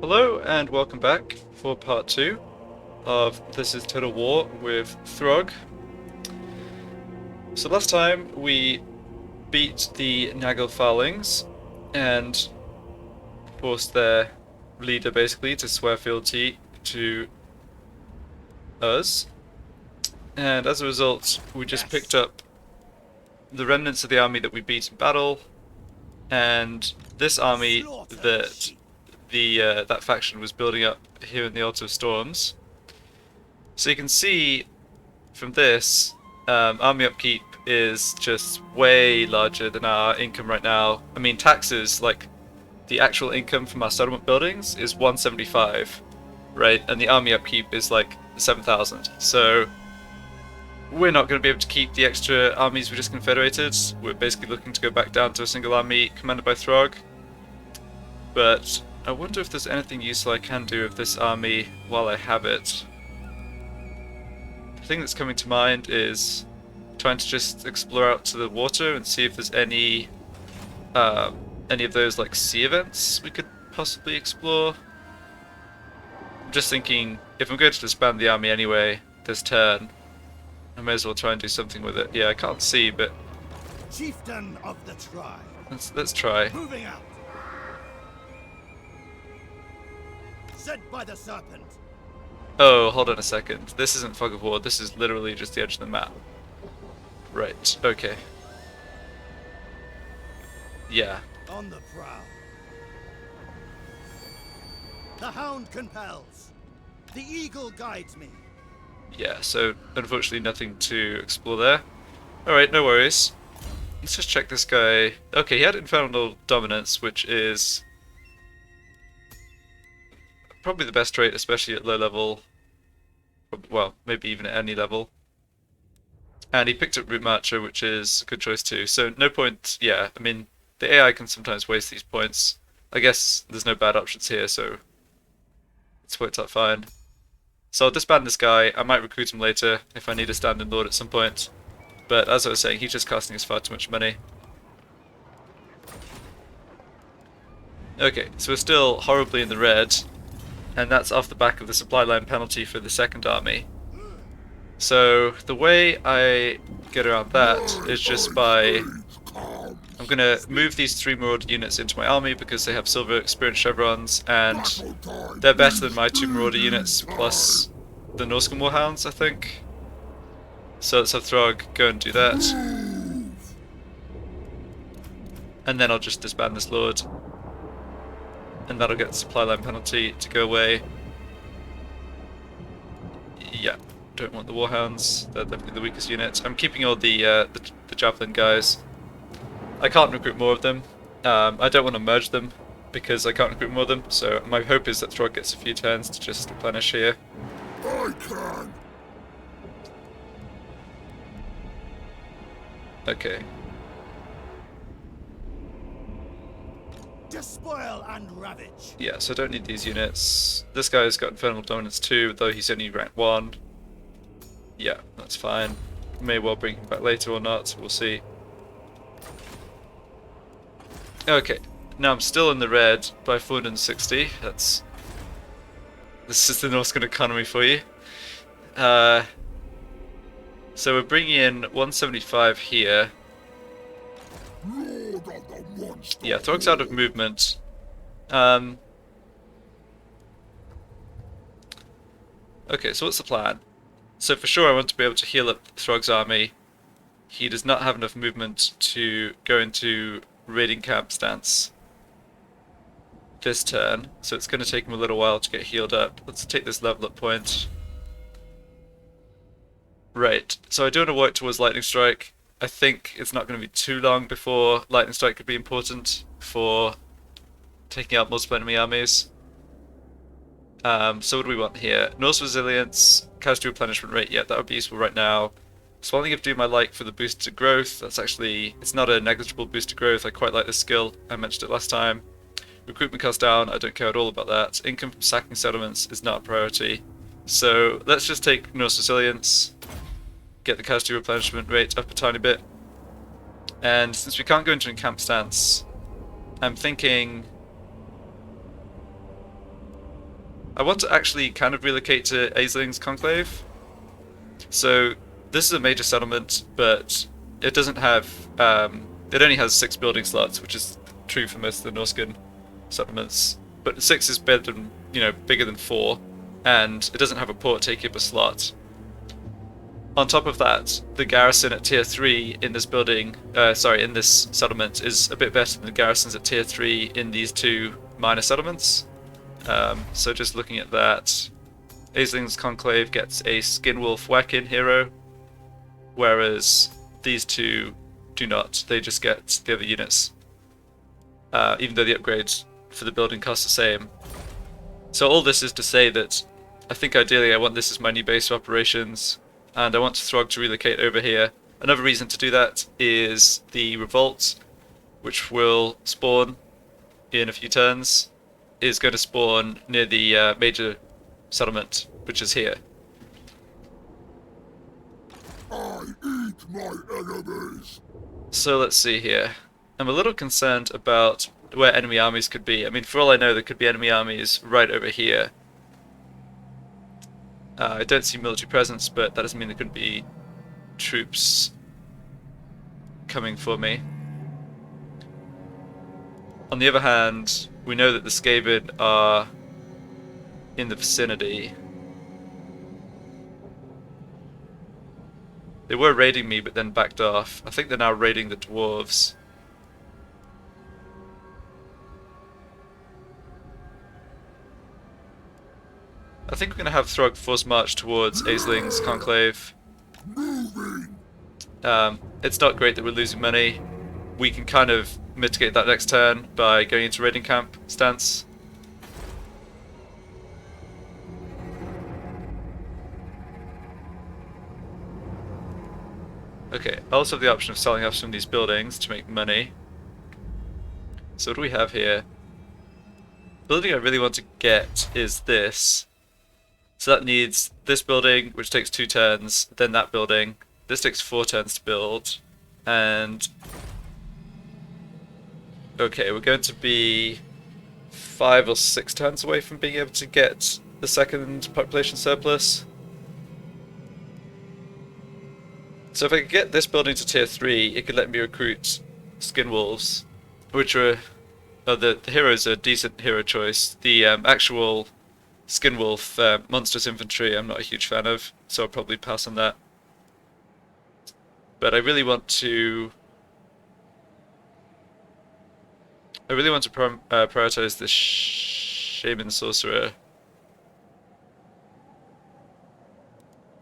Hello and welcome back for part 2 of This is Total War with Throgg. So last time we beat the Nagelfalings and forced their leader basically to swear fealty to us, and as a result we just picked up the remnants of the army that we beat in battle, and this army that that faction was building up here in the Altar of Storms. So you can see from this, army upkeep is just way larger than our income right now. I mean, taxes, like the actual income from our settlement buildings is 175, right? And the army upkeep is like 7,000. So we're not going to be able to keep the extra armies we just confederated. We're basically looking to go back down to a single army commanded by Throgg. But I wonder if there's anything useful I can do with this army while I have it. The thing that's coming to mind is trying to just explore out to the water and see if there's any of those like sea events we could possibly explore. I'm just thinking, if I'm going to disband the army anyway this turn, I may as well try and do something with it. Yeah, I can't see, but Chieftain of the tribe. Let's try. Moving out. Sent by the serpent. Oh, hold on a second. This isn't Fog of War, this is literally just the edge of the map. Right, okay. Yeah. On the prowl. The hound compels. The eagle guides me. Yeah, so unfortunately nothing to explore there. Alright, no worries. Let's just check this guy. Okay, he had Infernal Dominance, which is probably the best trait, especially at low level. Well, maybe even at any level. And he picked up Root Marcher, which is a good choice too. So no point, yeah, I mean, the AI can sometimes waste these points. I guess there's no bad options here, so it's worked out fine. So I'll disband this guy. I might recruit him later if I need a standing lord at some point. But as I was saying, he's just costing us far too much money. Okay, so we're still horribly in the red, and that's off the back of the supply line penalty for the second army. So the way I get around that is just by... I'm going to move these 3 Marauder units into my army because they have silver experience chevrons, and they're better than my 2 Marauder units plus the Norscan Warhounds, I think. So let's have Throgg go and do that. And then I'll just disband this lord. And that'll get the supply line penalty to go away. Yeah, don't want the Warhounds, they're definitely the weakest unit. I'm keeping all the Javelin guys. I can't recruit more of them. I don't want to merge them because I can't recruit more of them, so my hope is that Throgg gets a few turns to just replenish here. I can. Okay. Despoil and ravage. Yeah, so I don't need these units. This guy's got Infernal Dominance 2, though he's only rank 1. Yeah, that's fine. May well bring him back later or not, we'll see. Okay, now I'm still in the red by 460. This is the Norscan economy for you. So we're bringing in 175 here. Yeah, Throgg's out of movement. Okay, so what's the plan? So for sure I want to be able to heal up Throgg's army. He does not have enough movement to go into raiding camp stance this turn, so it's going to take him a little while to get healed up. Let's take this level up point. Right, so I do want to work towards Lightning Strike. I think it's not going to be too long before Lightning Strike could be important for taking out multiple enemy armies. So what do we want here? Norse Resilience, casualty replenishment rate, yeah, that would be useful right now. Swelling of Doom I like for the boost to growth. That's actually, it's not a negligible boost to growth. I quite like this skill. I mentioned it last time. Recruitment cost down, I don't care at all about that. Income from sacking settlements is not a priority. So let's just take Norse Resilience, get the casualty replenishment rate up a tiny bit. And since we can't go into encamp stance, I'm thinking I want to actually kind of relocate to Aisling's Conclave. So this is a major settlement, but it doesn't have. It only has 6 building slots, which is true for most of the Norscan settlements. But 6 is better than, bigger than 4, and it doesn't have a port taking up a slot. On top of that, the garrison at tier 3 in this building, in this settlement, is a bit better than the garrisons at tier 3 in these 2 minor settlements. So just looking at that, Aisling's Conclave gets a Skinwolf Whack-In hero, whereas these 2 do not. They just get the other units, even though the upgrades for the building cost the same. So all this is to say that I think ideally I want this as my new base of operations, and I want Throgg to relocate over here. Another reason to do that is the revolt, which will spawn in a few turns, is going to spawn near the major settlement, which is here. I eat my enemies. So let's see here. I'm a little concerned about where enemy armies could be. I mean, for all I know, there could be enemy armies right over here. I don't see military presence, but that doesn't mean there couldn't be troops coming for me. On the other hand, we know that the Skaven are in the vicinity. They were raiding me, but then backed off. I think they're now raiding the dwarves. I think we're going to have Throgg force march towards Aisling's Conclave. It's not great that we're losing money. We can kind of mitigate that next turn by going into raiding camp stance. Okay, I also have the option of selling off some of these buildings to make money. So what do we have here? The building I really want to get is this. So that needs this building, which takes 2 turns, then that building. This takes 4 turns to build, and... Okay, we're going to be 5 or 6 turns away from being able to get the second population surplus. So if I could get this building to tier 3, it could let me recruit Skinwolves, which are... the hero's a decent hero choice. The actual Skinwolf Monstrous Infantry I'm not a huge fan of, so I'll probably pass on that. But I really want to prioritize this Shaman Sorcerer.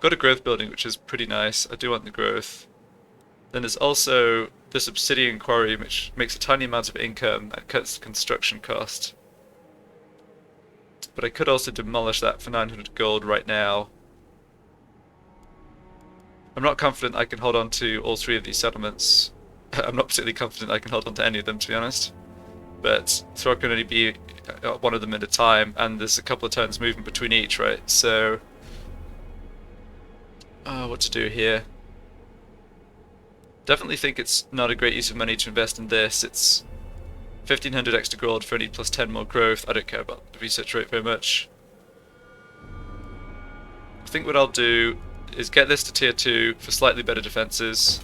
Got a growth building, which is pretty nice. I do want the growth. Then there's also this Obsidian Quarry, which makes a tiny amount of income and cuts the construction cost. But I could also demolish that for 900 gold right now. I'm not confident I can hold on to all 3 of these settlements. I'm not particularly confident I can hold on to any of them, to be honest. But Throgg can only be one of them at a time, and there's a couple of turns movement between each, right? So... what to do here? Definitely think it's not a great use of money to invest in this. It's 1500 extra gold for only plus 10 more growth. I don't care about the research rate very much. I think what I'll do is get this to tier 2 for slightly better defenses.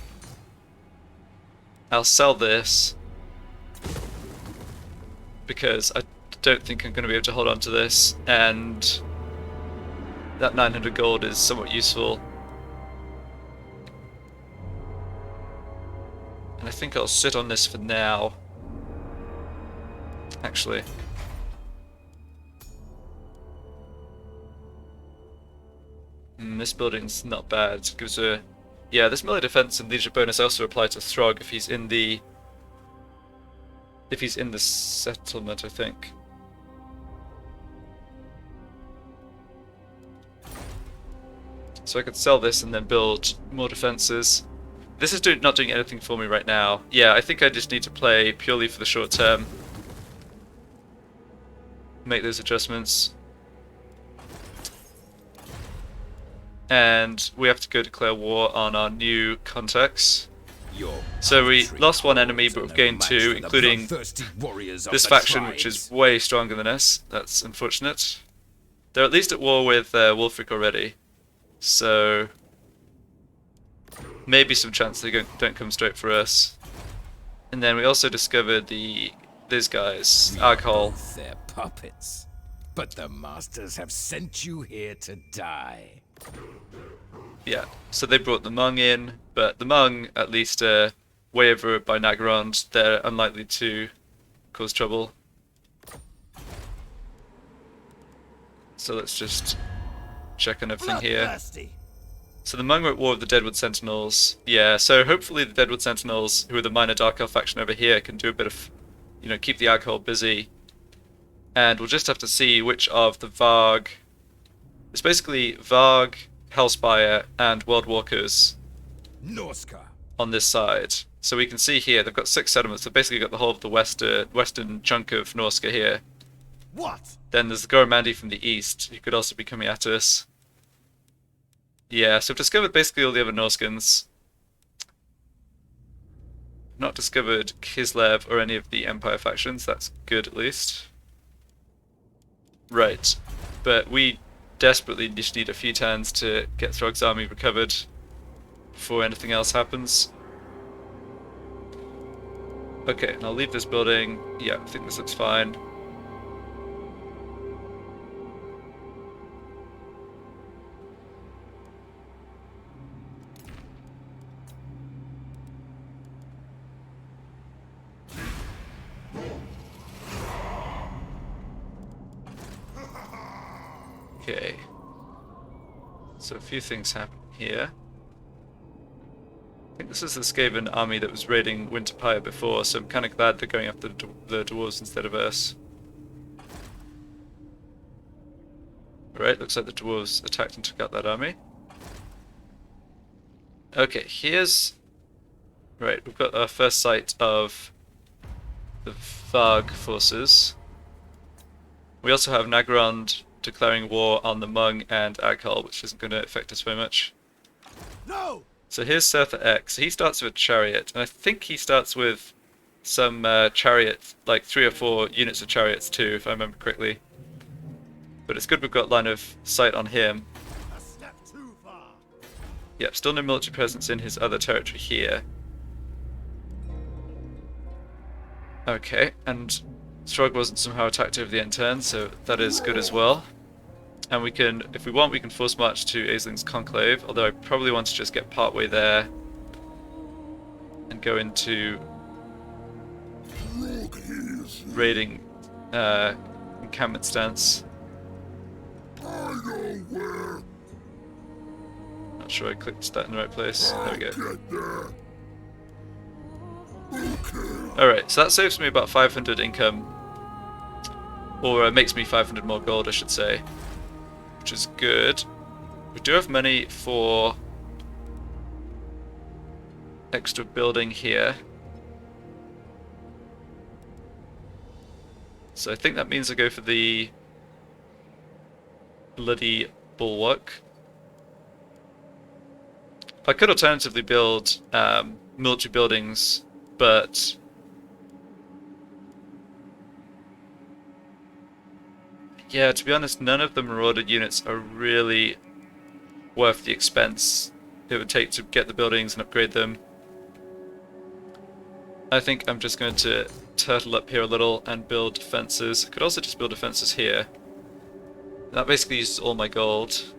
I'll sell this because I don't think I'm going to be able to hold on to this, and that 900 gold is somewhat useful. And I think I'll sit on this for now. Actually. This building's not bad. It gives a... Yeah, this melee defense and leadership bonus also apply to Throgg if he's in the... settlement, I think. So I could sell this and then build more defenses. This is not doing anything for me right now. Yeah, I think I just need to play purely for the short term. Make those adjustments. And we have to go declare war on our new contacts. So we lost 1 enemy, but we've gained 2, including this faction, which is way stronger than us. That's unfortunate. They're at least at war with Wulfric already, so maybe some chance they don't come straight for us. And then we also discovered these guys, alcohol. They're puppets, but the masters have sent you here to die. Yeah, so they brought the Hmong in, but the Hmong, at least way over by Nagarond, they're unlikely to cause trouble. So let's just check on everything here. Bloodthirsty. So the Hmong are at war with the Deadwood Sentinels. Yeah, so hopefully the Deadwood Sentinels, who are the minor Dark Elf faction over here, can do a bit of, you know, keep the alcohol busy. And we'll just have to see which of the Varg... It's basically Varg, Hellspire, and World Walkers Norscan. on this side. So we can see here, they've got 6 settlements. They've basically got the whole of the western chunk of Norsca here. What? Then there's the Goromadness from the east, who could also be coming at us. Yeah, so we've discovered basically all the other Norscans. Not discovered Kislev or any of the Empire factions, that's good at least. Right, but we desperately just need a few turns to get Throgg's army recovered before anything else happens. Okay, and I'll leave this building. Yeah, I think this looks fine. Okay, so a few things happen here. I think this is the Skaven army that was raiding Winterpire before, so I'm kind of glad they're going after the dwarves instead of us. Right, looks like the dwarves attacked and took out that army. Okay, here's... Right, we've got our first sight of the Varg forces. We also have Nagarond declaring war on the Hmong and Aghal, which isn't going to affect us very much. No! So here's Surtha X. He starts with chariot, and I think he starts with some chariot, like 3 or 4 units of chariots too, if I remember correctly. But it's good we've got line of sight on him. A step too far. Yep, still no military presence in his other territory here. Okay, and Throgg wasn't somehow attacked over the end turn, so that is good as well. And we can, if we want, we can force march to Aisling's Conclave, although I probably want to just get partway there and go into raiding encampment stance. I know where. Not sure I clicked that in the right place. There we go. Get there. Okay. Alright, so that saves me about 500 income. Or makes me 500 more gold, I should say. Which is good. We do have money for extra building here. So I think that means I go for the bloody bulwark. I could alternatively build military buildings, but yeah, to be honest, none of the Marauder units are really worth the expense it would take to get the buildings and upgrade them. I think I'm just going to turtle up here a little and build defenses. I could also just build defenses here. That basically uses all my gold.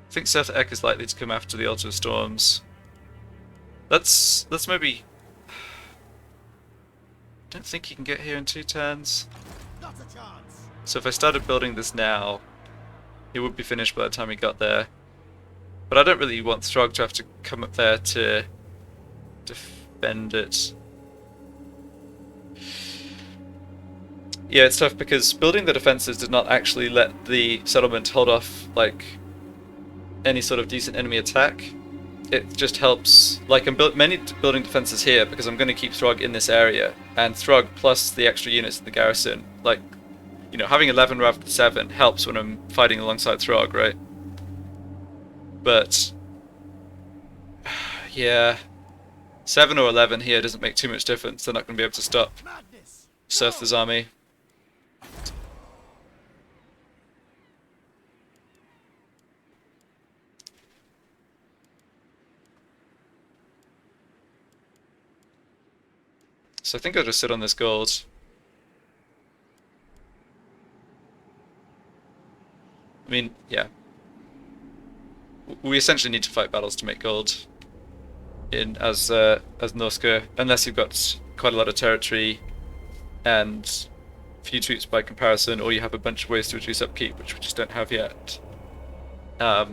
I think Seth Eck is likely to come after the Altar of Storms. Let's maybe... I don't think he can get here in 2 turns. Not a chance. So if I started building this now, it would be finished by the time he got there. But I don't really want Throgg to have to come up there to defend it. Yeah, it's tough because building the defenses did not actually let the settlement hold off, like, any sort of decent enemy attack. It just helps, like I'm building defenses here because I'm going to keep Throgg in this area, and Throgg plus the extra units in the garrison, like, you know, having 11 rather than 7 helps when I'm fighting alongside Throgg, right? But Yeah. 7 or 11 here doesn't make too much difference. They're not going to be able to stop Madness. Surth's army. So I think I'll just sit on this gold. I mean, yeah. We essentially need to fight battles to make gold in as Norsca, unless you've got quite a lot of territory and few troops by comparison, or you have a bunch of ways to reduce upkeep, which we just don't have yet. Yeah,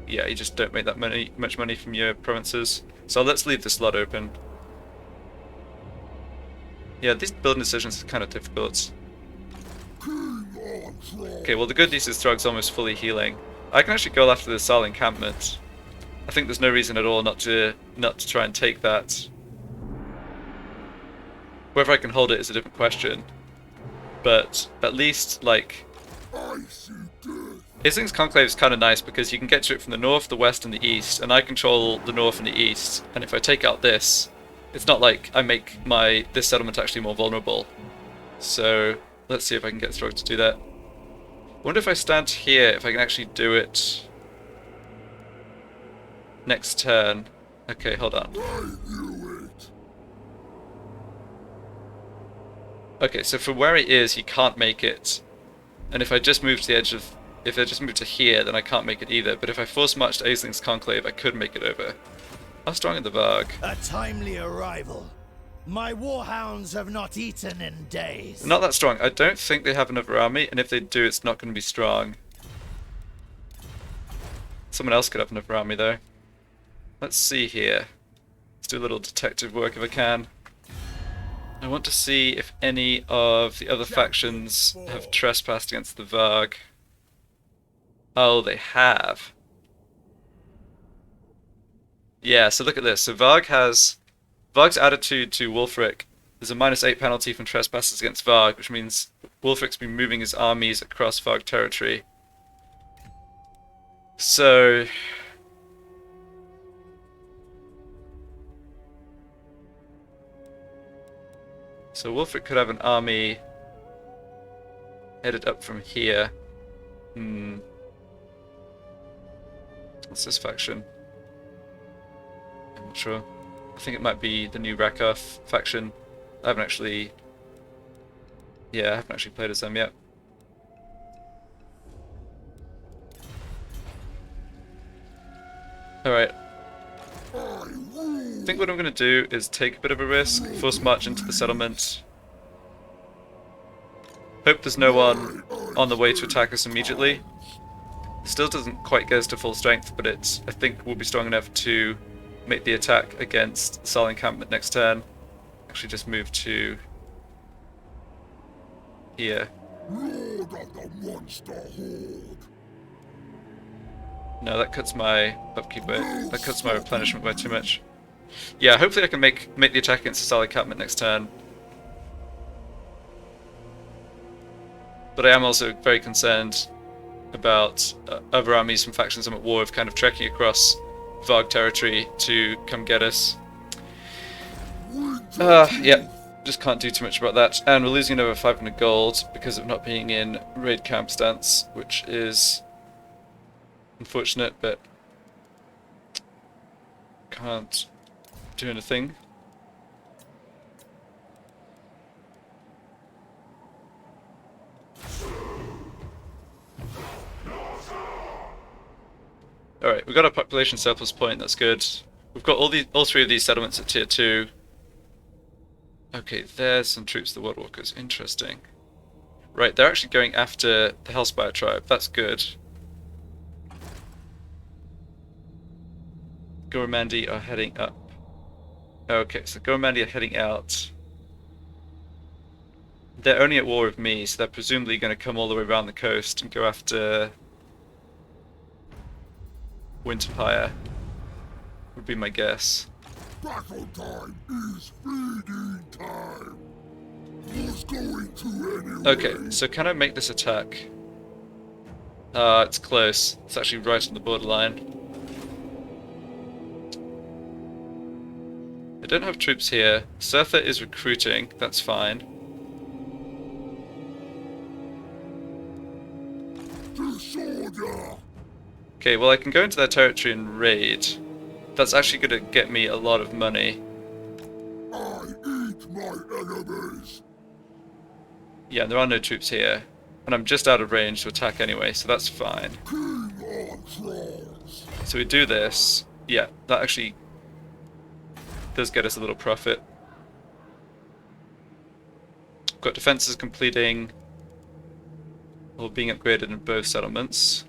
you just don't make that much money from your provinces. So let's leave this slot open. Yeah, these building decisions are kind of difficult. Okay, well the good news is Throgg's almost fully healing. I can actually go after the Sal encampment. I think there's no reason at all not to try and take that. Whether I can hold it is a different question. But at least, like, Isling's Conclave is kind of nice because you can get to it from the north, the west, and the east, and I control the north and the east. And if I take out this, it's not like I make this settlement actually more vulnerable. So let's see if I can get Throgg to do that. I wonder if I stand here, if I can actually do it next turn. Okay, hold on. Okay, so from where he is, he can't make it. And if I just move to the edge of... If I just move to here, then I can't make it either. But if I force march to Aisling's Conclave, I could make it over. How strong are the Varg? A timely arrival. My warhounds have not eaten in days. Not that strong. I don't think they have another army, and if they do, it's not going to be strong. Someone else could have another army, though. Let's see here. Let's do a little detective work if I can. I want to see if any of the other factions have trespassed against the Varg. Oh, they have. Yeah, so look at this. So Varg's attitude to Wulfric is a -8 penalty from trespasses against Varg, which means Wulfric's been moving his armies across Varg territory. So Wulfric could have an army headed up from here. What's this faction? I'm not sure. I think it might be the new Rakoff faction. I haven't actually... Yeah, I haven't actually played as them yet. Alright. I think what I'm going to do is take a bit of a risk, force march into the settlement. Hope there's no one on the way to attack us immediately. Still doesn't quite get us to full strength, but I think we'll be strong enough to make the attack against Sal encampment next turn. Actually just move to here. Lord of the monster horde. No, that cuts my upkeep by, that cuts my replenishment by too much. Yeah, hopefully I can make the attack against the Sal encampment next turn. But I am also very concerned about other armies from factions I'm at war with kind of trekking across Varg territory to come get us. Yeah, just can't do too much about that. And we're losing another 500 gold because of not being in raid camp stance, which is unfortunate, but can't do anything. Alright, we've got a population surplus point, that's good. We've got all three of these settlements at tier 2. Okay, there's some troops of the Woodwalkers, interesting. Right, they're actually going after the Hellspire tribe, that's good. Goromandi are heading up. Okay, so Goromandi are heading out. They're only at war with me, so they're presumably going to come all the way around the coast and go after Winterfire, would be my guess. Battle time is feeding time. Who's going to anywhere? Okay, so can I make this attack? It's close. It's actually right on the borderline. don't have troops here. Surtha is recruiting, that's fine. Disorder! Okay, well I can go into their territory and raid. That's actually going to get me a lot of money. I eat my enemies! Yeah, and there are no troops here. And I'm just out of range to attack anyway, so that's fine. King on trolls! So we do this. Yeah, that actually does get us a little profit. Got defenses completing or being upgraded in both settlements.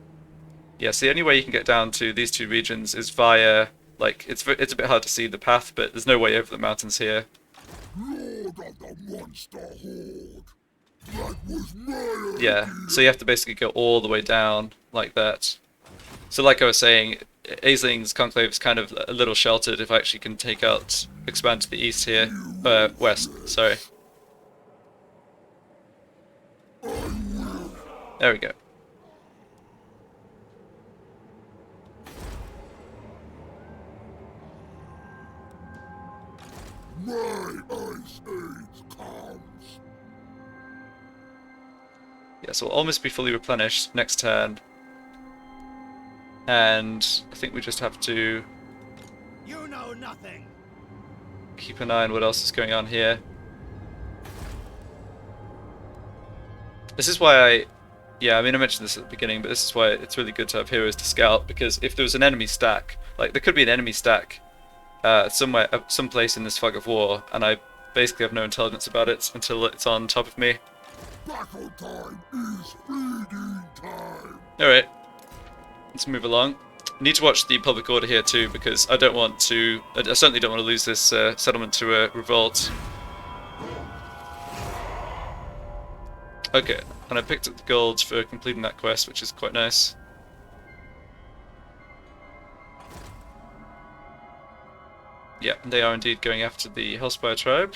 Yeah, so the only way you can get down to these two regions is via, like, it's a bit hard to see the path, but there's no way over the mountains here. Lord of the monster horde! That was my Yeah, so you have to basically go all the way down like that. So like I was saying, Aisling's conclave is kind of a little sheltered if I actually can expand to the east here. West, sorry. There we go. My ice age comes! Yeah, so we'll almost be fully replenished next turn. And I think we just have to You know nothing. keep an eye on what else is going on here. This is why I mean I mentioned this at the beginning, but this is why it's really good to have heroes to scout, because if there was an enemy stack, like there could be an enemy stack somewhere, someplace in this fog of war, and I basically have no intelligence about it until it's on top of me. Battle time is feeding time! Alright, let's move along. Need to watch the public order here too, because I certainly don't want to lose this settlement to a revolt. Okay, and I picked up the gold for completing that quest, which is quite nice. Yeah, they are indeed going after the Hellspire tribe.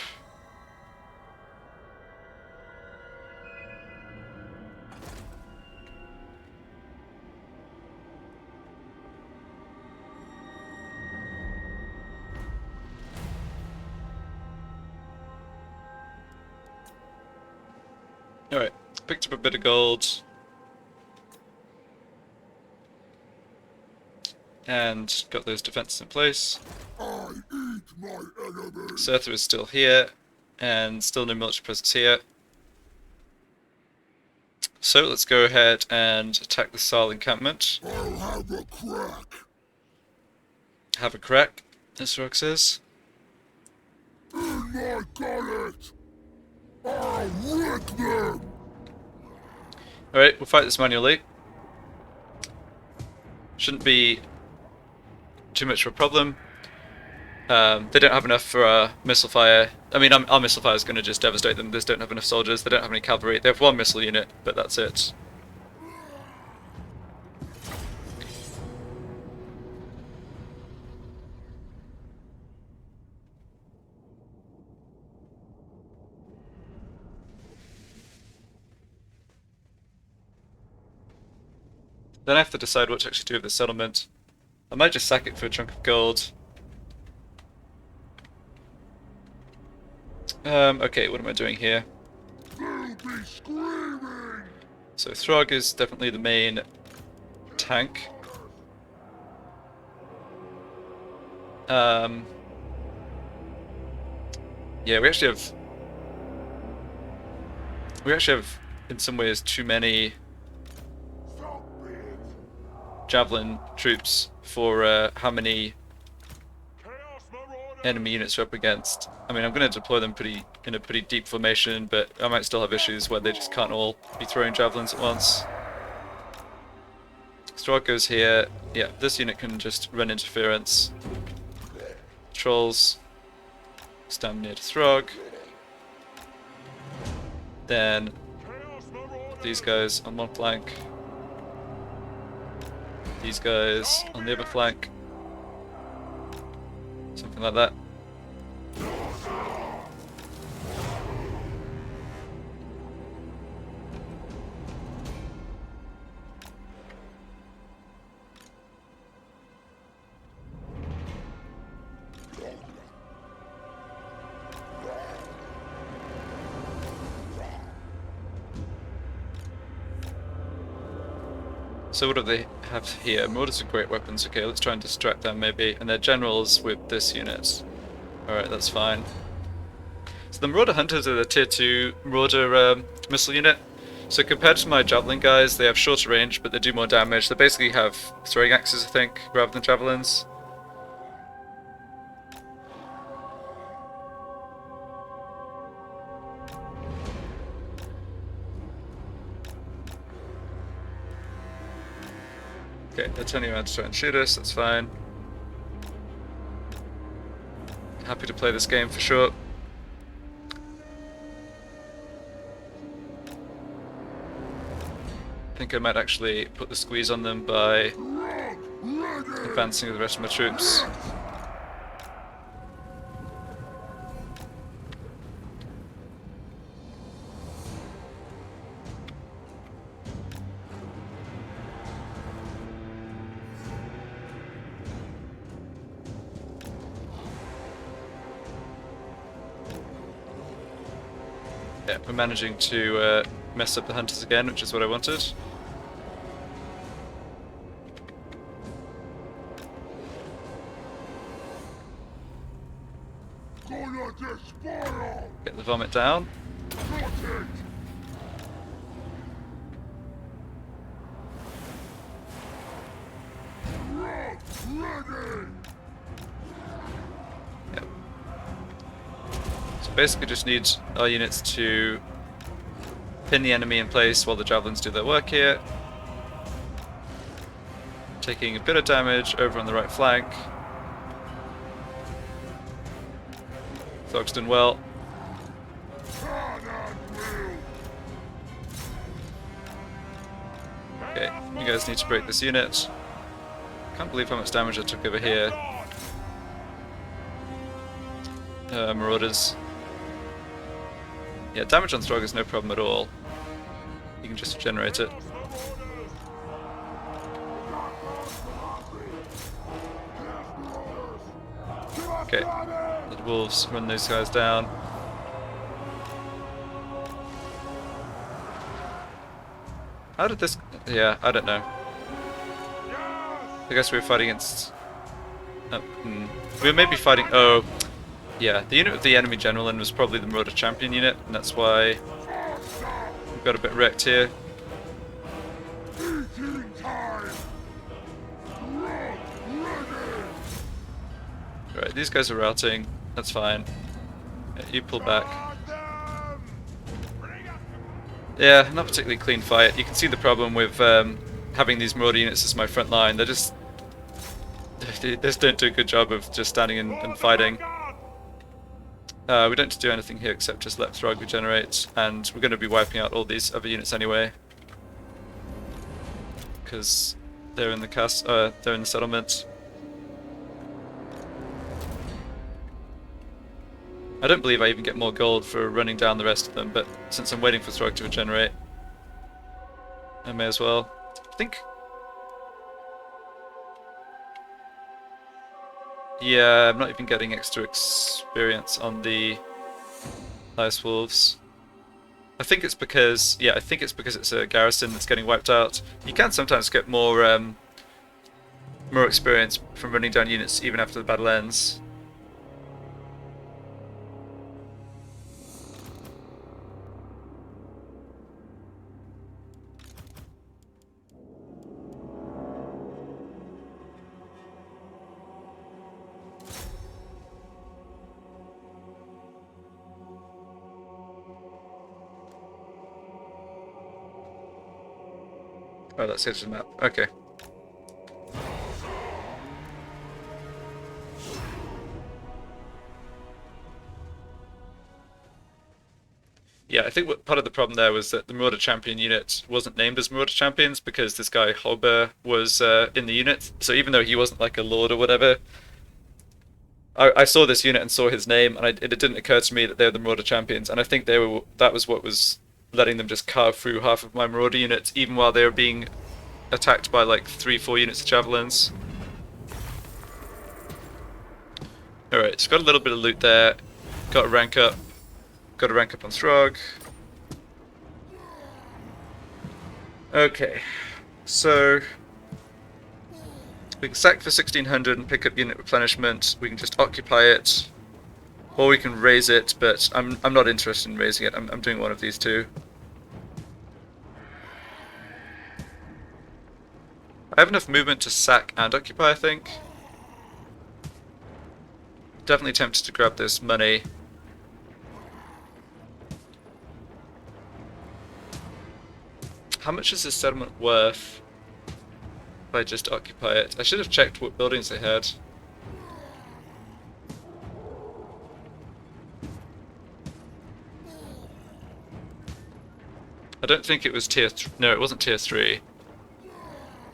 Alright, picked up a bit of gold. And got those defenses in place. I eat my enemies! Surtha is still here, and still no military presence here. So let's go ahead and attack the Saal encampment. I'll have a crack! Have a crack, as Throgg says. In my gullet! I'll wreck them! Alright, we'll fight this manually. Shouldn't be too much of a problem. They don't have enough for our missile fire. I mean, our missile fire is going to just devastate them. They just don't have enough soldiers. They don't have any cavalry. They have one missile unit, but that's it. Then I have to decide what to actually do with this settlement. I might just sack it for a chunk of gold. Okay, what am I doing here? They'll be screaming! So Throgg is definitely the main tank. Yeah, we actually have in some ways too many Stop it! javelin troops for how many Chaos Marauder! enemy units we're up against. I mean, I'm going to deploy them in a pretty deep formation, but I might still have issues where they just can't all be throwing javelins at once. Throgg goes here. Yeah, this unit can just run interference. Trolls stand near to Throgg. Then these guys on one flank. These guys on the other flank. Something like that. So what do they have here? Marauders are great weapons. Okay, let's try and distract them maybe. And they're generals with this unit. Alright, that's fine. So the Marauder Hunters are the tier 2 Marauder missile unit. So compared to my Javelin guys, they have shorter range, but they do more damage. They basically have throwing axes, I think, rather than Javelins. Okay, they're turning around to try and shoot us, that's fine. Happy to play this game for sure. I think I might actually put the squeeze on them by advancing with the rest of my troops. Yeah, we're managing to mess up the hunters again, which is what I wanted. Get the vomit down. Yep. So basically just need our units to pin the enemy in place while the javelins do their work here. Taking a bit of damage over on the right flank. Throgg's done well. Okay, you guys need to break this unit. Can't believe how much damage I took over here. Marauders. Yeah, damage on Throgg is no problem at all. You can just generate it. Okay, let the wolves run those guys down. How did this... yeah, I don't know. I guess we were fighting against... we were maybe fighting... oh, yeah, the unit with the enemy general in was probably the Marauder champion unit, and that's why we've got a bit wrecked here. Right, these guys are routing, that's fine. Yeah, you pull back. Yeah, not particularly clean fight. You can see the problem with having these Marauder units as my front line. They just don't do a good job of just standing and fighting. We don't do anything here except just let Throgg regenerate, and we're going to be wiping out all these other units anyway, because they're in the they're in the settlement. I don't believe I even get more gold for running down the rest of them, but since I'm waiting for Throgg to regenerate, I may as well. I think... yeah, I'm not even getting extra experience on the Ice Wolves. I think it's because... yeah, I think it's because it's a garrison that's getting wiped out. You can sometimes get more more experience from running down units even after the battle ends. Oh, that's the edge of the map. Okay. Yeah, I think part of the problem there was that the Marauder Champion unit wasn't named as Marauder Champions because this guy Holber was in the unit. So even though he wasn't like a lord or whatever, I saw this unit and saw his name, and it didn't occur to me that they were the Marauder Champions. And I think that was what was letting them just carve through half of my Marauder units, even while they were being attacked by like 3-4 units of javelins. Alright, so got a little bit of loot there. Got a rank up. Got a rank up on Throgg. Okay. So we can sack for 1600 and pick up unit replenishment. We can just occupy it, or we can raise it. But I'm not interested in raising it. I'm doing one of these two. I have enough movement to sack and occupy, I think. Definitely tempted to grab this money. How much is this settlement worth if I just occupy it? I should have checked what buildings they had. I don't think it was tier 3. No, it wasn't tier 3.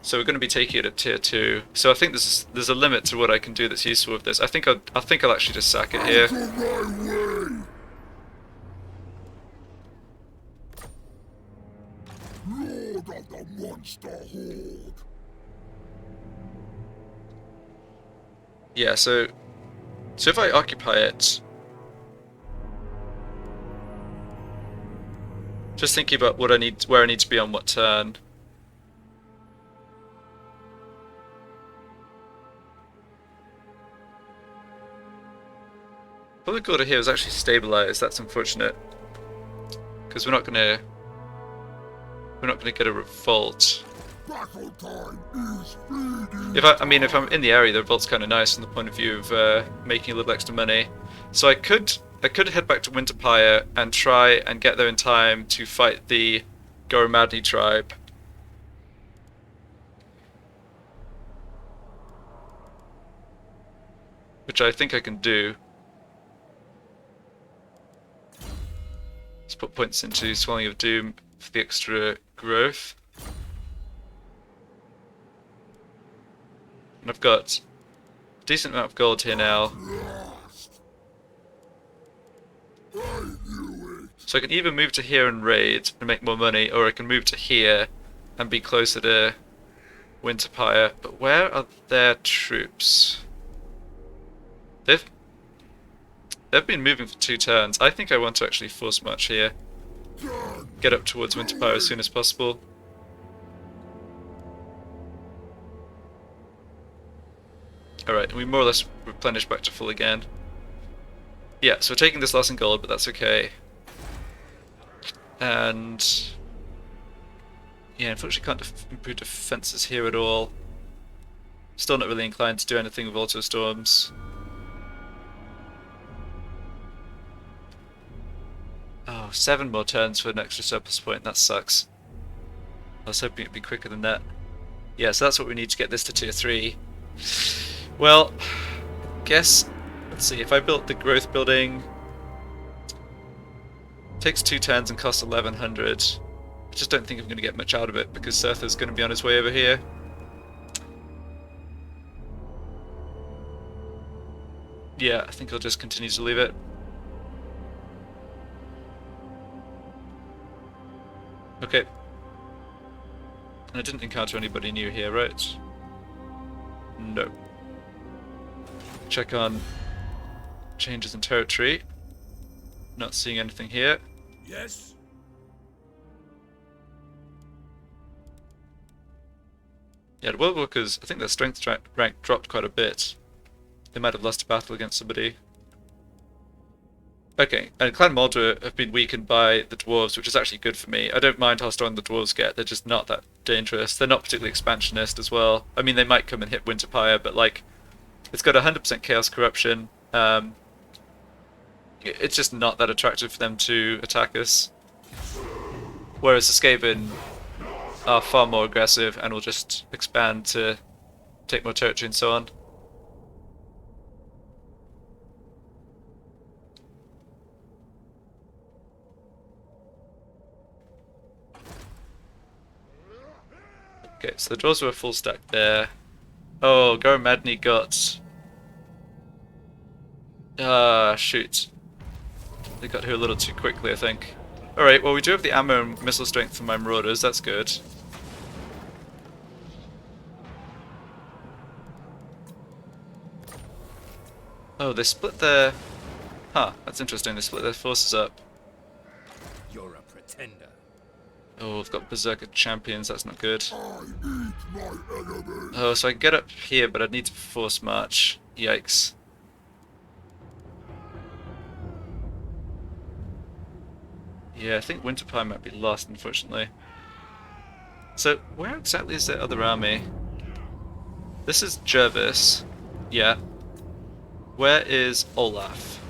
So we're going to be taking it at tier 2. So I think there's a limit to what I can do that's useful with this. I think I'll actually just sack it here. Out of my way! Lord of the monster horde! Yeah, so if I occupy it, just thinking about what I need, where I need to be on what turn. Public order here is actually stabilized. That's unfortunate, because we're not gonna get a revolt. Battle time is speedy! If I'm in the area, the revolt's kind of nice from the point of view of making a little extra money. So I could head back to Winterpire and try and get there in time to fight the Goromadness tribe. Which I think I can do. Let's put points into Swelling of Doom for the extra growth. And I've got a decent amount of gold here now. So I can either move to here and raid and make more money, or I can move to here and be closer to Winterpire. But where are their troops? They've been moving for 2 turns. I think I want to actually force march here. Get up towards Winterpire as soon as possible. Alright, and we more or less replenish back to full again. Yeah, so we're taking this loss in gold, but that's okay. And yeah, unfortunately can't improve defenses here at all. Still not really inclined to do anything with Auto Storms. Oh, 7 more turns for an extra surplus point, that sucks. I was hoping it'd be quicker than that. Yeah, so that's what we need to get this to tier 3. Well, guess, let's see, if I built the growth building, takes 2 turns and costs 1100. I just don't think I'm going to get much out of it because Surtha's going to be on his way over here. Yeah, I think I'll just continue to leave it. Okay. And I didn't encounter anybody new here, right? No. Check on changes in territory. Not seeing anything here. Yes? Yeah, the World Walkers, I think their strength rank dropped quite a bit. They might have lost a battle against somebody. Okay, and Clan Moldra have been weakened by the Dwarves, which is actually good for me. I don't mind how strong the Dwarves get, they're just not that dangerous. They're not particularly expansionist as well. I mean, they might come and hit Winterpire, but like, it's got 100% Chaos Corruption. It's just not that attractive for them to attack us. Whereas the Skaven are far more aggressive and will just expand to take more territory and so on. Okay, so the draws were a full stack there. Oh, Goromadness got... shoot. They got here a little too quickly, I think. Alright, well we do have the ammo and missile strength from my Marauders, that's good. Oh, they split their... Huh, that's interesting, they split their forces up. You're a pretender. Oh, I've got Berserker champions, that's not good. I eat my enemy. Oh, so I can get up here, but I'd need to force march. Yikes. Yeah, I think Winterpie might be lost, unfortunately. So, where exactly is the other army? This is Jervis. Yeah. Where is Olaf?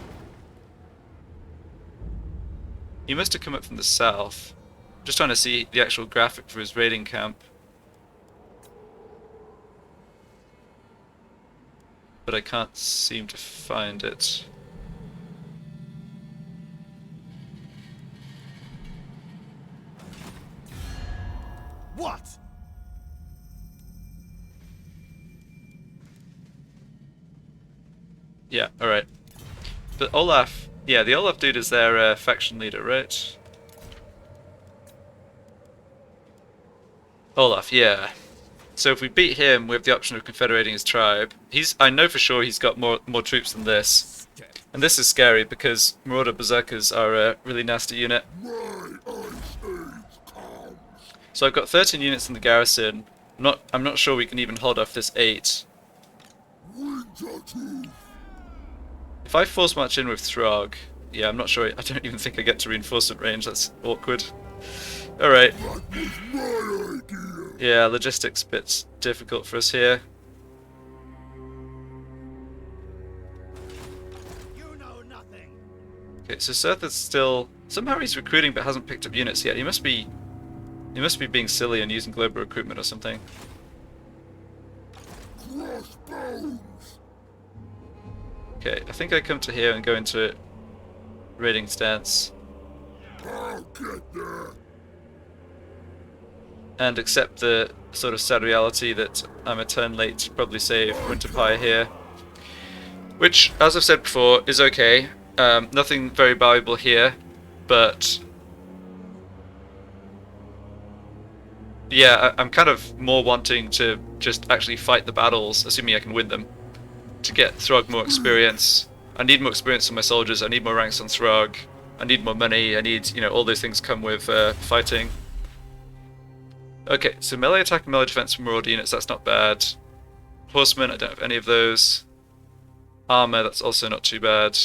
He must have come up from the south. Just trying to see the actual graphic for his raiding camp. But I can't seem to find it. What? Yeah, alright. But Olaf, yeah, the Olaf dude is their faction leader, right? Olaf, yeah. So if we beat him, we have the option of confederating his tribe. I know for sure he's got more troops than this. And this is scary because Marauder Berserkers are a really nasty unit. My ice age comes. So I've got 13 units in the garrison. I'm not sure we can even hold off this 8. Winter tooth. If I force march in with Throgg, yeah, I'm not sure. I don't even think I get to reinforcement range. That's awkward. Alright. That was my idea. Yeah, logistics bit's difficult for us here. You know nothing. Okay, so Seth is still... Somehow he's recruiting but hasn't picked up units yet. He must be being silly and using global recruitment or something. Crossbones. Okay, I think I come to here and go into raiding stance. I'll get there. And accept the sort of sad reality that I'm a turn late to probably save Winterpie here. Which, as I've said before, is okay. Nothing very valuable here, but... yeah, I'm kind of more wanting to just actually fight the battles, assuming I can win them, to get Throgg more experience. I need more experience on my soldiers, I need more ranks on Throgg, I need more money, I need, you know, all those things come with fighting. Okay, so melee attack and melee defense from Marauder units, that's not bad. Horsemen, I don't have any of those. Armor, that's also not too bad.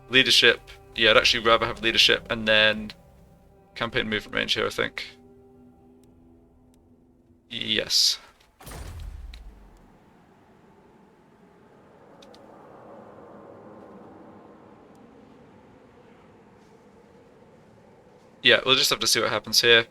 Leadership, yeah, I'd actually rather have leadership and then campaign movement range here, I think. Yes. Yeah, we'll just have to see what happens here.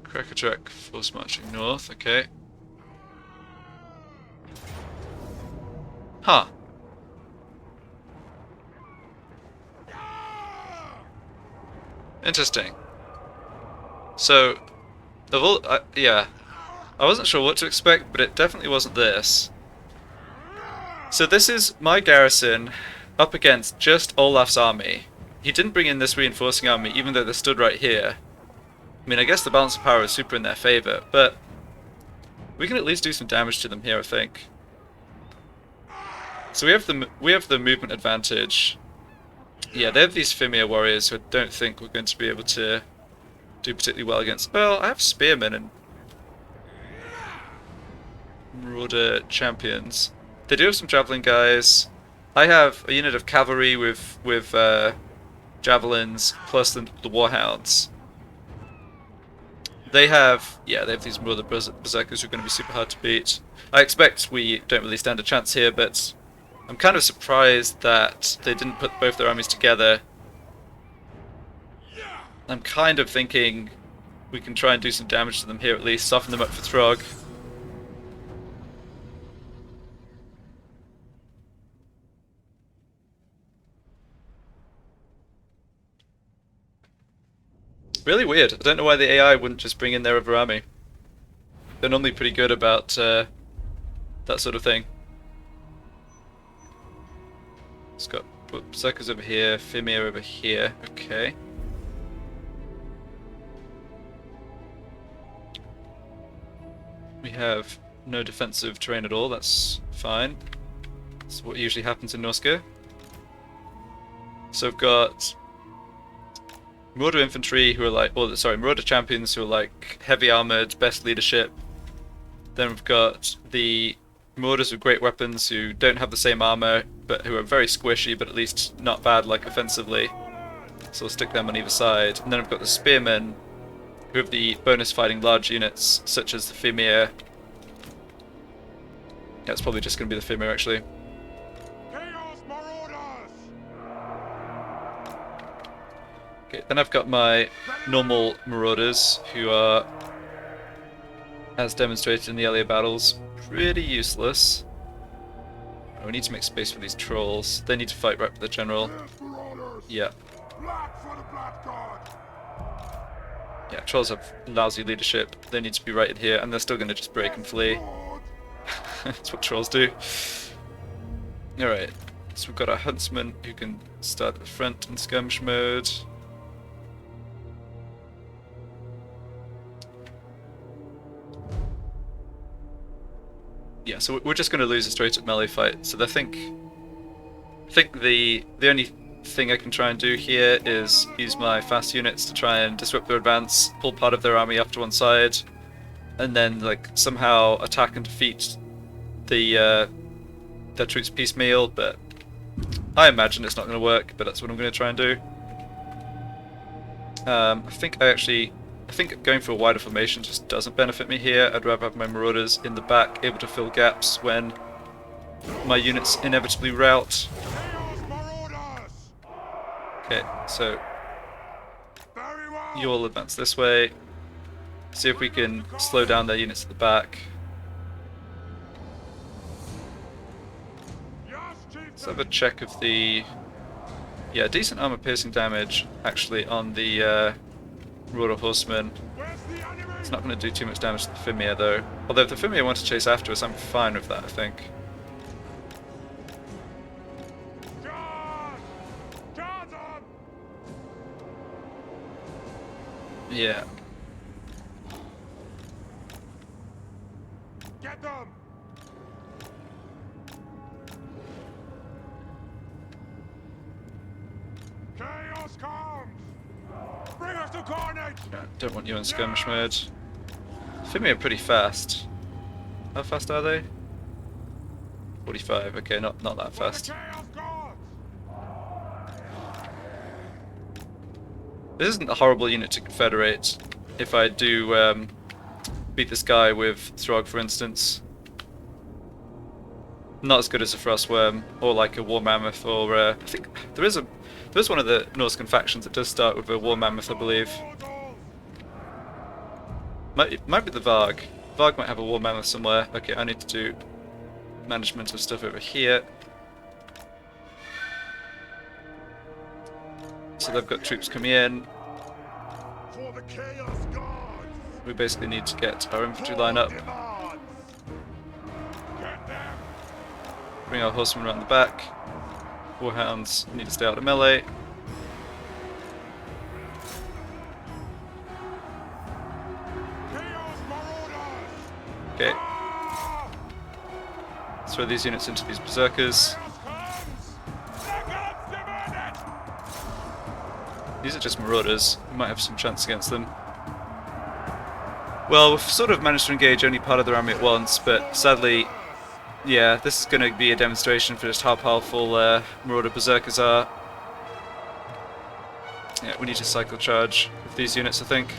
Crackerjack force marching north, okay. Huh. Interesting. So, of all, yeah, I wasn't sure what to expect, but it definitely wasn't this. So this is my garrison up against just Olaf's army. He didn't bring in this reinforcing army, even though they stood right here. I mean, I guess the balance of power is super in their favor, but we can at least do some damage to them here, I think. So we have the movement advantage. Yeah, they have these Fimir warriors who I don't think we're going to be able to do particularly well against. Well, I have spearmen and Marauder champions. They do have some javelin guys. I have a unit of cavalry with javelins plus the warhounds. They have these Marauder berserkers who are going to be super hard to beat. I expect we don't really stand a chance here, but I'm kind of surprised that they didn't put both their armies together. I'm kind of thinking we can try and do some damage to them here at least, soften them up for Throgg. really weird. I don't know why the AI wouldn't just bring in their other army. They're normally pretty good about that sort of thing. It's got Berserkers over here, Fimir over here. Okay. We have no defensive terrain at all. That's fine. That's what usually happens in Norsca. So I've got Marauder infantry who are like, Marauder champions who are like heavy armored, best leadership. Then we've got the Marauders with great weapons who don't have the same armor, but who are very squishy, but at least not bad like offensively. So we'll stick them on either side. And then we've got the Spearmen who have the bonus fighting large units, such as the Fimir. Yeah, it's probably just going to be the Fimir actually. Okay, then I've got my normal Marauders, who are, as demonstrated in the earlier battles, pretty useless. Oh, we need to make space for these trolls. They need to fight right with the general. Yeah. Yeah, trolls have lousy leadership. They need to be right in here, and they're still going to just break and flee. That's what trolls do. Alright, so we've got our huntsman who can start at the front in skirmish mode. Yeah, so we're just going to lose a straight-up melee fight. So I think the only thing I can try and do here is use my fast units to try and disrupt their advance, pull part of their army off to one side, and then like somehow attack and defeat their troops piecemeal. But I imagine it's not going to work. But that's what I'm going to try and do. I think going for a wider formation just doesn't benefit me here. I'd rather have my Marauders in the back, able to fill gaps when my units inevitably rout. Okay, so you all advance this way. See if we can slow down their units at the back. Let's have a check of the... Yeah, decent armor piercing damage actually on the Marauder Horseman. It's not going to do too much damage to the Fimir though. Although if the Fimir want to chase after us, I'm fine with that, I think. Yeah. Get them! Chaos comes! Bring us to carnage! No, don't want you in skirmish mode. Fimir are pretty fast. How fast are they? 45, okay, not that fast. This isn't a horrible unit to confederate if I do beat this guy with Throgg, for instance. Not as good as a Frostworm, or like a War Mammoth, or I think there is one of the Norscan factions that does start with a War Mammoth, I believe. It might be the Varg. Varg might have a War Mammoth somewhere. Okay, I need to do management of stuff over here. So they've got troops coming in. We basically need to get our infantry line up. Bring our horsemen around the back. Warhounds need to stay out of melee. Okay. Throw these units into these berserkers. These are just marauders. We might have some chance against them. Well, we've sort of managed to engage only part of their army at once, but sadly, yeah, this is going to be a demonstration for just how powerful marauder berserkers are. Yeah, we need to cycle charge with these units, I think.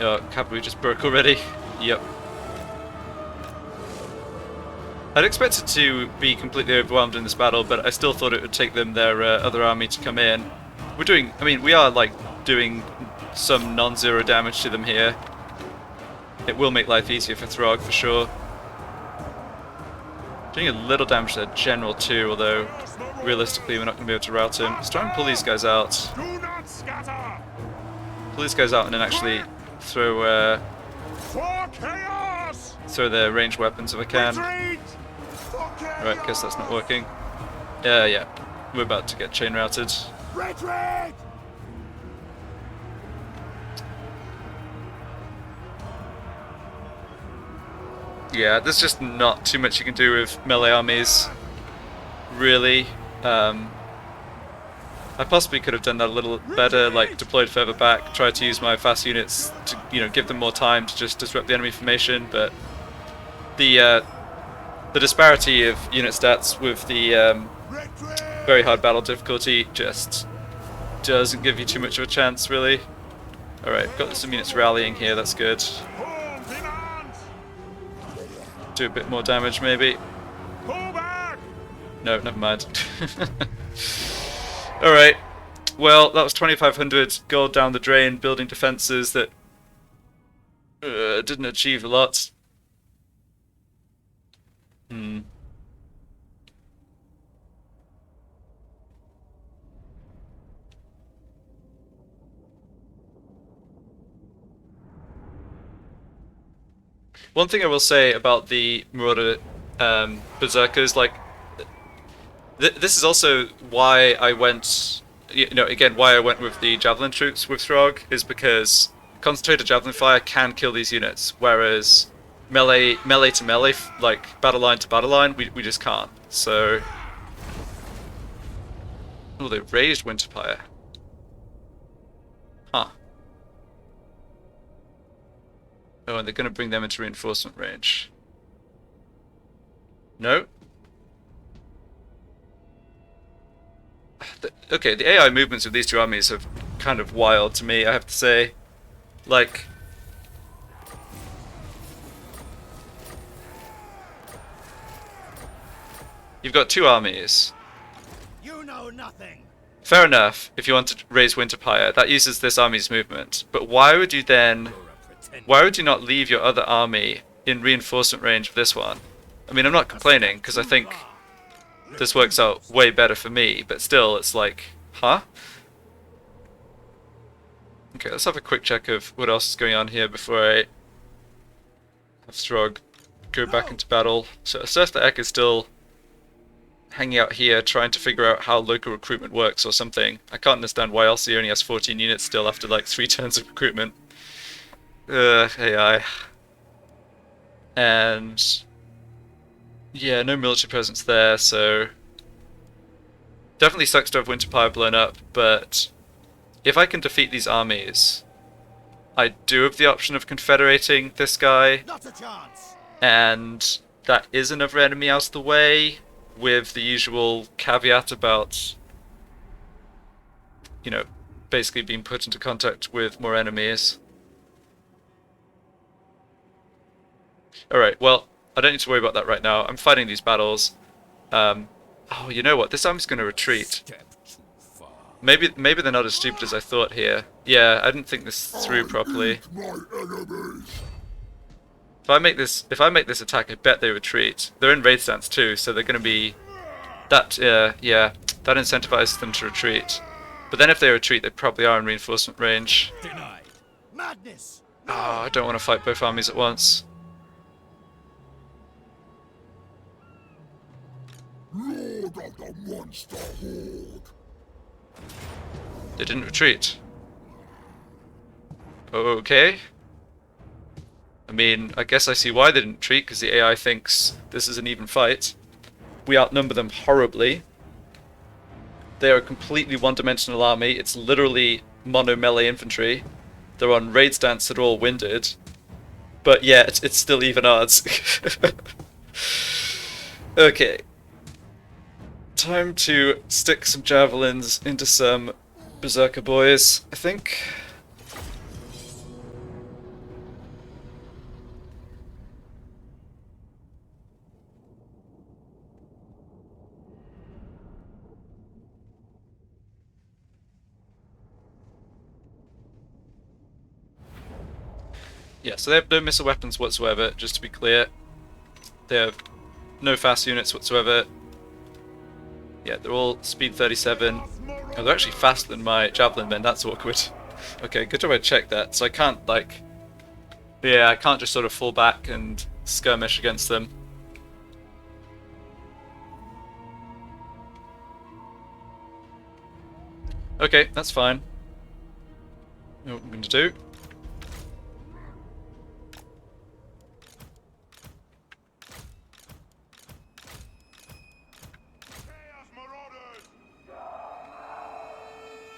Oh, cavalry just broke already. Yep. I'd expected to be completely overwhelmed in this battle, but I still thought it would take them their other army to come in. We are like doing some non-zero damage to them here. It will make life easier for Throgg for sure. Doing a little damage to their general too, although realistically we're not going to be able to rout him. Let's try and pull these guys out. Do not scatter! Pull these guys out and then actually throw For chaos! throw their ranged weapons if I can. Retreat! For chaos! Right, guess that's not working. Yeah. We're about to get chain routed. Retreat! Yeah, there's just not too much you can do with melee armies, really. I possibly could have done that a little better, like deployed further back, tried to use my fast units to, give them more time to just disrupt the enemy formation, but the disparity of unit stats with the very hard battle difficulty just doesn't give you too much of a chance, really. Alright, got some units rallying here, that's good. Hold in arms! Do a bit more damage, maybe. Pull back! No, never mind. Alright, well, that was 2,500 gold down the drain, building defences that didn't achieve a lot. One thing I will say about the Marauder Berserkers, like, this is also why I went, again, why I went with the Javelin troops with Throgg, is because concentrated Javelin fire can kill these units, whereas melee to melee, like battle line to battle line, we just can't. So, oh, they raised Winterpire. Huh. Oh, and they're going to bring them into reinforcement range. No? Okay, the AI movements of these two armies are kind of wild to me, I have to say. Like, you've got two armies. You know nothing. Fair enough, if you want to raise Winterpire, that uses this army's movement. But why would you then... Why would you not leave your other army in reinforcement range of this one? I mean, I'm not complaining, because I think this works out way better for me, but still, it's like, huh? Okay, let's have a quick check of what else is going on here before I have Throgg go back into battle. So Surf the Ek is still hanging out here, trying to figure out how local recruitment works or something. I can't understand why Elsie only has 14 units still after like 3 turns of recruitment. AI. And yeah, no military presence there, so definitely sucks to have Winterpire blown up, but if I can defeat these armies, I do have the option of confederating this guy, Not a chance. and that is another enemy out of the way, with the usual caveat about, basically being put into contact with more enemies. Alright, well, I don't need to worry about that right now. I'm fighting these battles. Oh, you know what? This army's going to retreat. Step too far. Maybe they're not as stupid as I thought here. Yeah, I didn't think this through properly. Eat my enemies! If I make this attack, I bet they retreat. They're in raid stance too, so they're going to be that that incentivizes them to retreat. But then if they retreat, they probably are in reinforcement range. Denied. Madness. Oh, I don't want to fight both armies at once. Lord of the monster horde! They didn't retreat. Okay. I mean, I guess I see why they didn't retreat, because the AI thinks this is an even fight. We outnumber them horribly. They are a completely one-dimensional army. It's literally mono-melee infantry. They're on raid stance, they're all winded. But yeah, it's still even odds. Okay. Time to stick some javelins into some berserker boys, I think. Yeah, so they have no missile weapons whatsoever, just to be clear. They have no fast units whatsoever. Yeah, they're all speed 37. Oh, they're actually faster than my javelin men. That's awkward. Okay, good job I checked that. So I can't, like... Yeah, I can't just sort of fall back and skirmish against them. Okay, that's fine. You know what I'm going to do?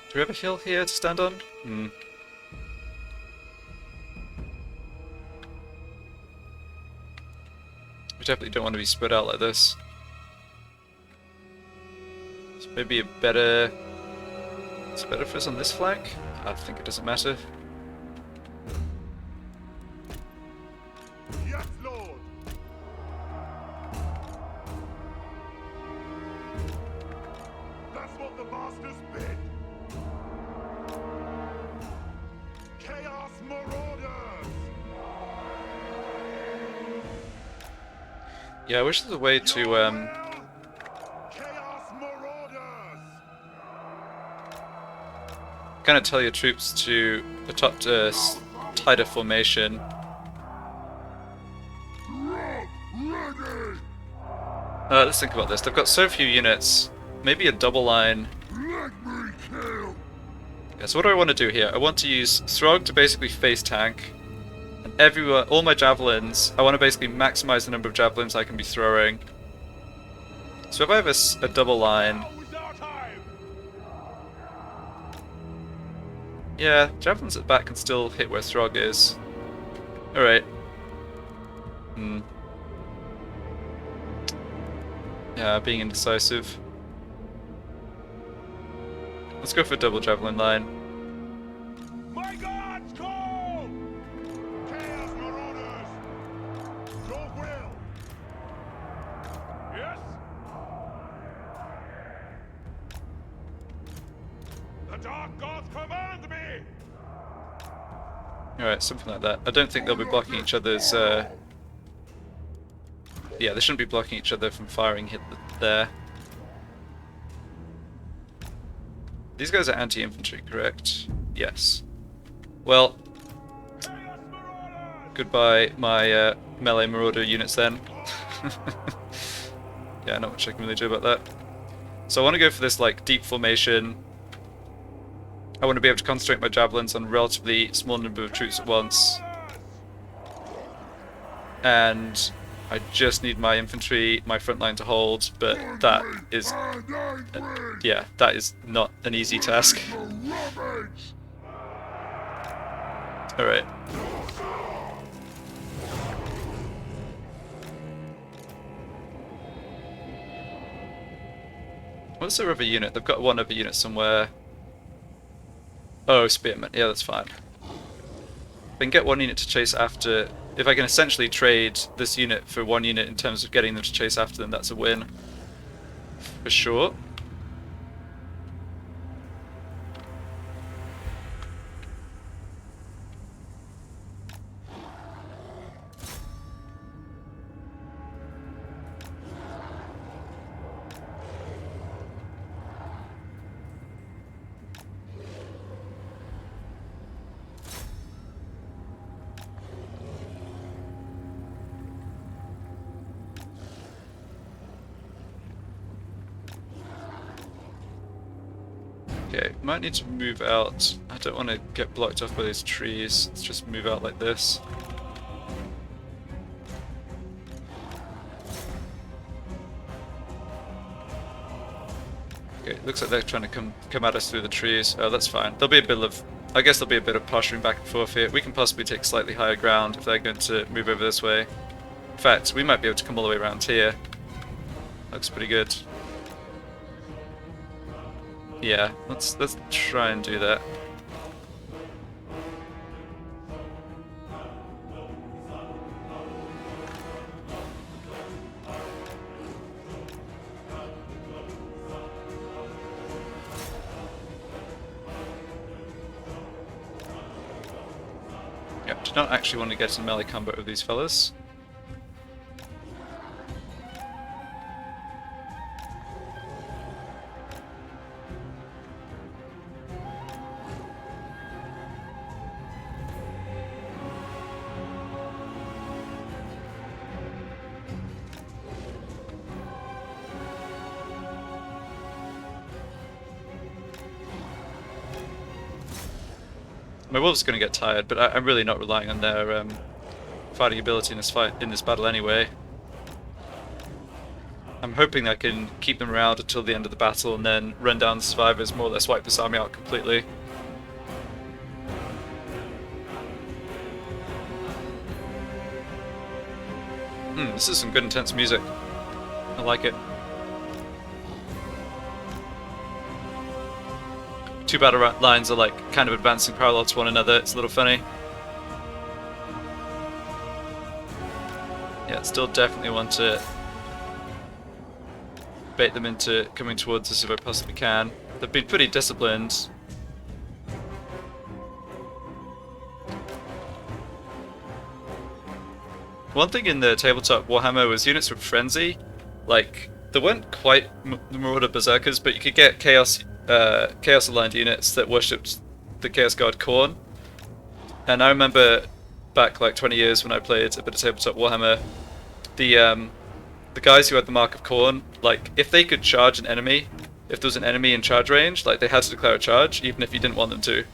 Do we have a hill here to stand on? Hmm. We definitely don't want to be spread out like this. So maybe a better... It's better for us on this flank? I think it doesn't matter. Yes, Lord. That's what the masters bid. Chaos Marauders. Yeah, I wish there was a way to Chaos Marauders. kind of tell your troops to adopt a tighter formation. Ready. Let's think about this. They've got so few units. Maybe a double line. Let me kill. Yeah, so what do I want to do here? I want to use Throgg to basically face tank. And everywhere, all my javelins, I want to basically maximize the number of javelins I can be throwing. So if I have a double line... Now is our time. Yeah, javelins at the back can still hit where Throgg is. Alright. Hmm. Yeah, being indecisive. Let's go for a double javelin line. My gods call! Chaos Marauders! Your will! Yes? The Dark Gods command me! Alright, something like that. I don't think they'll be blocking each other's... Yeah, they shouldn't be blocking each other from firing hit there. These guys are anti-infantry, correct? Yes. Well, goodbye my melee marauder units then. Yeah, not much I can really do about that. So I want to go for this like deep formation. I want to be able to concentrate my javelins on a relatively small number of troops at once. And I just need my infantry, my front line to hold, but that is... yeah, that is not an easy task. Alright. What's their other unit? They've got one other unit somewhere. Oh, spearmen. Yeah, that's fine. If I can get one unit to chase after... If I can essentially trade this unit for one unit in terms of getting them to chase after them, that's a win. For sure. Okay, might need to move out. I don't want to get blocked off by these trees. Let's just move out like this. Okay, looks like they're trying to come at us through the trees. Oh, that's fine. There'll be a bit of... I guess there'll be a bit of posturing back and forth here. We can possibly take slightly higher ground if they're going to move over this way. In fact, we might be able to come all the way around here. Looks pretty good. Yeah, let's try and do that. Yeah, do not actually want to get in melee combat with these fellas. My wolves are going to get tired, but I'm really not relying on their fighting ability in this battle anyway. I'm hoping I can keep them around until the end of the battle and then run down the survivors, more or less wipe this army out completely. This is some good intense music. I like it. Two battle lines are like kind of advancing parallel to one another. It's a little funny. Yeah, still definitely want to bait them into coming towards us if I possibly can. They've been pretty disciplined. One thing in the tabletop Warhammer was units with frenzy. Like, they weren't quite the Marauder Berserkers, but you could get Chaos aligned units that worshipped the Chaos God Khorne. And I remember back like 20 years when I played a bit of tabletop Warhammer, the guys who had the Mark of Khorne, like, if they could charge an enemy, if there was an enemy in charge range, like, they had to declare a charge, even if you didn't want them to.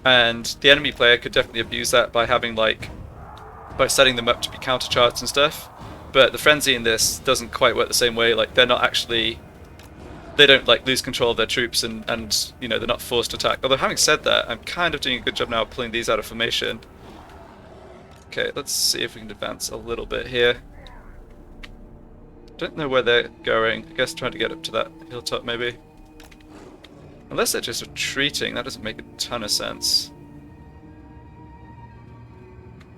And the enemy player could definitely abuse that by having, like, by setting them up to be counter charged and stuff. But the frenzy in this doesn't quite work the same way. Like, they're not actually, they don't like lose control of their troops and you know, they're not forced to attack. Although having said that, I'm kind of doing a good job now of pulling these out of formation. Okay, let's see if we can advance a little bit here. Don't know where they're going. I guess trying to get up to that hilltop maybe. Unless they're just retreating, that doesn't make a ton of sense.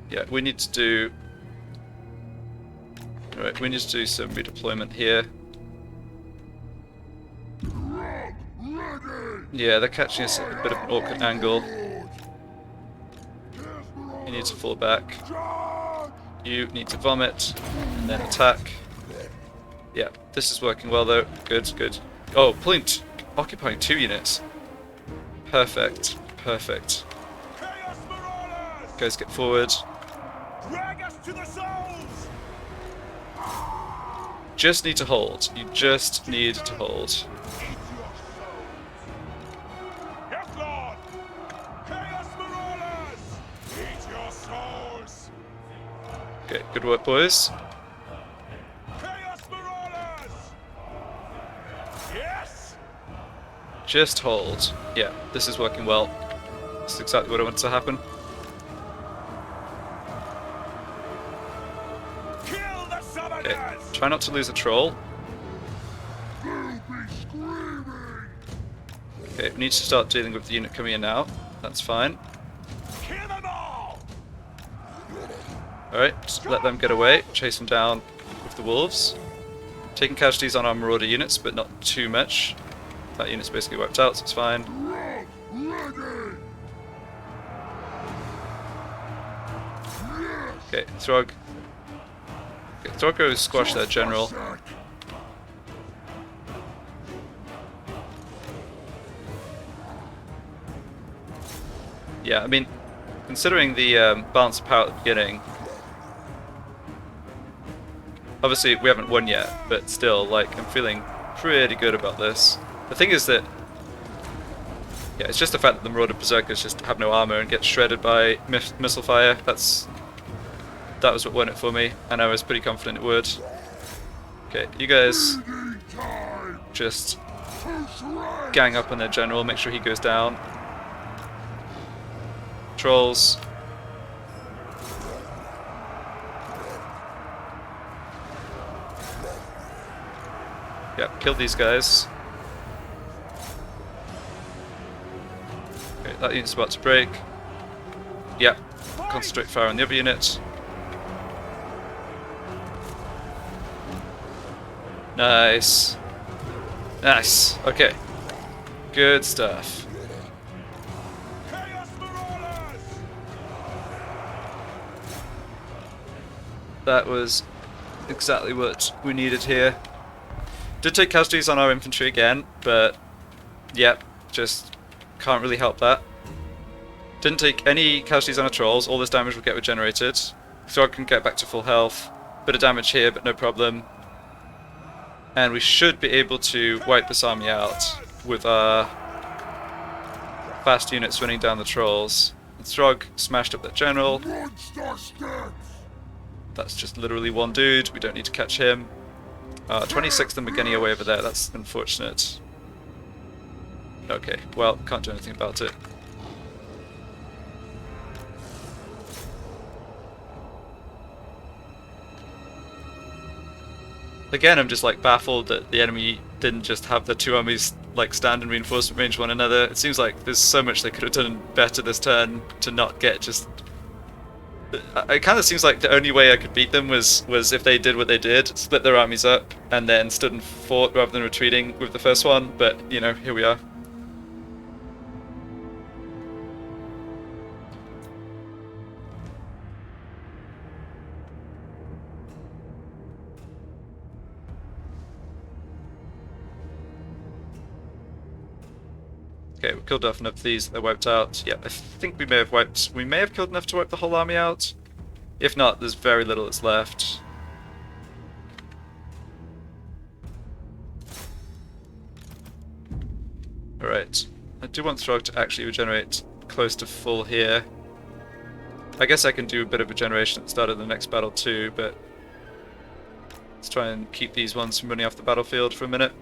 Yeah, we need to do... Alright, we need to do some redeployment here. Yeah, they're catching us at a bit of an awkward angle. You need to fall back. You need to vomit, and then attack. Yeah, this is working well though. Good, good. Oh, occupying 2 units. Perfect, perfect. Guys, get forward. Drag us to the souls! Just need to hold. You just need to hold. Yes, Lord! Chaos Marauders! Eat your souls! Okay, good work, boys. Chaos Marauders! Yes! Just hold. Yeah, this is working well. This is exactly what I wanted to happen. Okay, try not to lose a troll. Okay, we need to start dealing with the unit coming in now. That's fine. Alright, just let them get away. Chase them down with the wolves. Taking casualties on our marauder units, but not too much. That unit's basically wiped out, so it's fine. Okay, Throgg. Okay, Throgg goes squash their general. Yeah, I mean, considering the balance of power at the beginning, obviously we haven't won yet, but still, like, I'm feeling pretty good about this. The thing is that, yeah, it's just the fact that the Marauder Berserkers just have no armor and get shredded by missile fire. That was what won it for me, and I was pretty confident it would. Okay, you guys just gang up on their general, make sure he goes down. Trolls. Yeah, kill these guys. Okay, that unit's about to break. Yeah, concentrate fire on the other unit. Nice. Nice. Okay. Good stuff. That was exactly what we needed here. Did take casualties on our infantry again, but yep, just can't really help that. Didn't take any casualties on our trolls, all this damage will get regenerated. Throgg can get back to full health. Bit of damage here, but no problem. And we should be able to wipe this army out with our fast units running down the trolls. Throgg smashed up that general. Monster steps! That's just literally one dude. We don't need to catch him. 26 of them are getting away over there. That's unfortunate. Okay, well, can't do anything about it. Again, I'm just like baffled that the enemy didn't just have the two armies like stand in reinforcement range one another. It seems like there's so much they could have done better this turn to not get just... It kind of seems like the only way I could beat them was if they did what they did, split their armies up, and then stood and fought rather than retreating with the first one, but, you know, here we are. Okay, we killed off enough of these, they're wiped out. Yeah, I think we may have killed enough to wipe the whole army out. If not, there's very little that's left. Alright, I do want Throgg to actually regenerate close to full here. I guess I can do a bit of regeneration at the start of the next battle too, but let's try and keep these ones from running off the battlefield for a minute.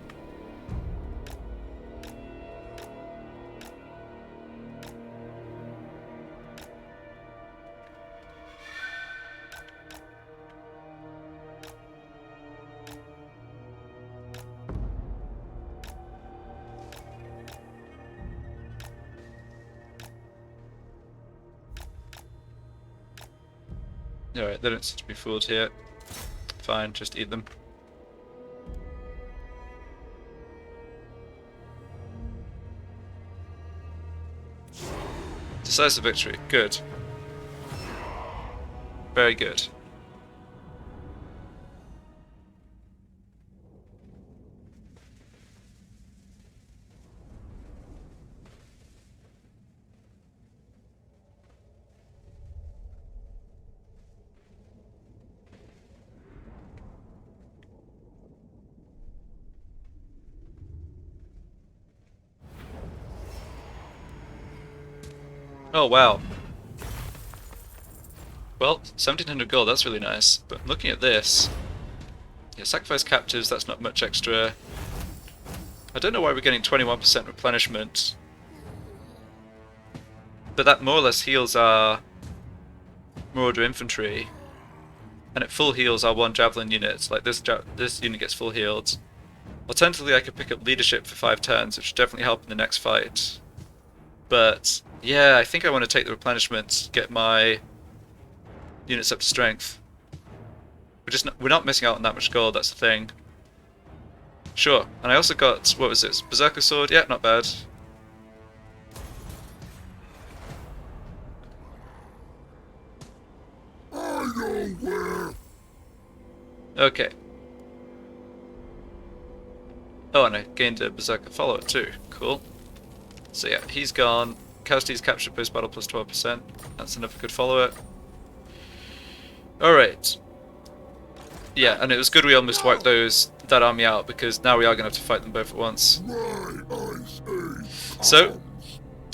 Alright, they don't seem to be fooled here. Fine, just eat them. Decisive victory. Good. Very good. Oh wow. Well, 1700 gold, that's really nice. But looking at this, yeah, sacrifice captives, that's not much extra. I don't know why we're getting 21% replenishment. But that more or less heals our Marauder infantry. And it full heals our one javelin unit. Like this unit gets full healed. Alternatively, I could pick up leadership for 5 turns, which would definitely help in the next fight. But yeah, I think I want to take the replenishment, get my units up to strength. We're not missing out on that much gold, that's the thing. Sure, and I also got, what was this, Berserker Sword? Yeah, not bad. I know where. Okay. Oh, and I gained a Berserker follower too. Cool. So yeah, he's gone. Casualties captured post-battle plus 12%. That's another good follower. Alright. Yeah, and it was good we almost wiped that army out, because now we are going to have to fight them both at once. So,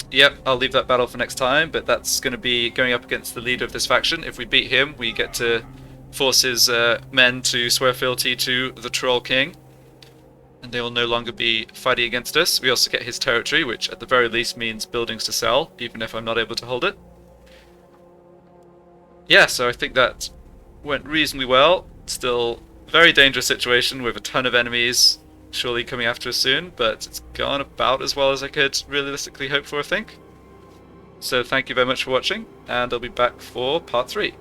yep, I'll leave that battle for next time, but that's going to be going up against the leader of this faction. If we beat him, we get to force his men to swear fealty to the Troll King, and they will no longer be fighting against us. We also get his territory, which at the very least means buildings to sell, even if I'm not able to hold it. Yeah, so I think that went reasonably well. Still a very dangerous situation with a ton of enemies surely coming after us soon, but it's gone about as well as I could realistically hope for, I think. So thank you very much for watching, and I'll be back for part 3.